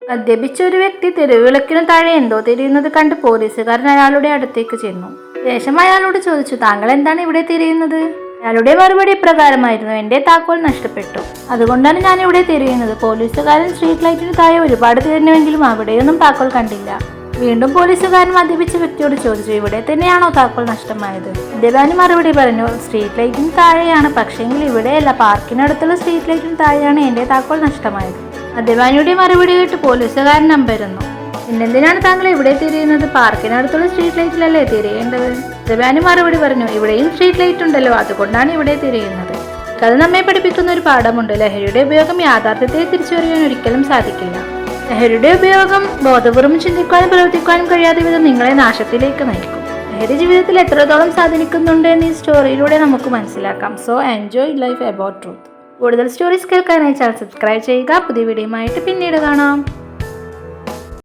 മദ്യപിച്ച ഒരു വ്യക്തി തെരുവിളക്കിനു താഴെ എന്തോ തിരിയുന്നത് കണ്ട് പോലീസുകാരൻ അയാളുടെ അടുത്തേക്ക് ചെന്നു. ശേഷം അയാളോട് ചോദിച്ചു, താങ്കൾ എന്താണ് ഇവിടെ തിരയുന്നത്? അയാളുടെ മറുപടി ഇപ്രകാരമായിരുന്നു, എന്റെ താക്കോൽ നഷ്ടപ്പെട്ടു, അതുകൊണ്ടാണ് ഞാൻ ഇവിടെ തിരയുന്നത്. പോലീസുകാരൻ സ്ട്രീറ്റ് ലൈറ്റിന് താഴെ ഒരുപാട് തിരഞ്ഞുവെങ്കിലും അവിടെയൊന്നും താക്കോൽ കണ്ടില്ല. വീണ്ടും പോലീസുകാരൻ മദ്യപിച്ച വ്യക്തിയോട് ചോദിച്ചു, ഇവിടെ തന്നെയാണോ താക്കോൽ നഷ്ടമായത്? മദ്യപാനി മറുപടി പറഞ്ഞു, സ്ട്രീറ്റ് ലൈറ്റിന് താഴെയാണ്, പക്ഷേങ്കിൽ ഇവിടെയല്ല, പാർക്കിനടുത്തുള്ള സ്ട്രീറ്റ് ലൈറ്റിന് താഴെയാണ് എന്റെ താക്കോൽ നഷ്ടമായത്. മദ്യപാനിയുടെ മറുപടി കേട്ട് പോലീസുകാരൻ അമ്പരന്നു. പിന്നെന്തിനാണ് താങ്കൾ ഇവിടെ തിരിയുന്നത്? പാർക്കിനടുത്തുള്ള സ്ട്രീറ്റ് ലൈറ്റിലല്ലേ തിരിയേണ്ടത്? മദ്യപാനി മറുപടി പറഞ്ഞു, ഇവിടെയും സ്ട്രീറ്റ് ലൈറ്റ് ഉണ്ടല്ലോ, അതുകൊണ്ടാണ് ഇവിടെ തിരിയുന്നത്. കഥ നമ്മെ പഠിപ്പിക്കുന്ന ഒരു പാഠമുണ്ട്. ലഹരിയുടെ ഉപയോഗം യാഥാർത്ഥ്യത്തെ തിരിച്ചറിയാൻ ഒരിക്കലും സാധിക്കില്ല. ലഹരിയുടെ ഉപയോഗം ബോധപൂർവ്വം ചിന്തിക്കാനും പ്രവർത്തിക്കാനും കഴിയാത്ത വിധം നിങ്ങളെ നാശത്തിലേക്ക് നയിക്കും. ലഹരി ജീവിതത്തിൽ എത്രത്തോളം സ്വാധീനിക്കുന്നുണ്ട് എന്ന് ഈ സ്റ്റോറിയിലൂടെ നമുക്ക് മനസ്സിലാക്കാം. So enjoy life about truth. കൂടുതൽ സ്റ്റോറീസ് കേൾക്കാനായി ചാനൽ സബ്സ്ക്രൈബ് ചെയ്യുക. പുതിയ വീഡിയോയുമായിട്ട് പിന്നീട് കാണാം.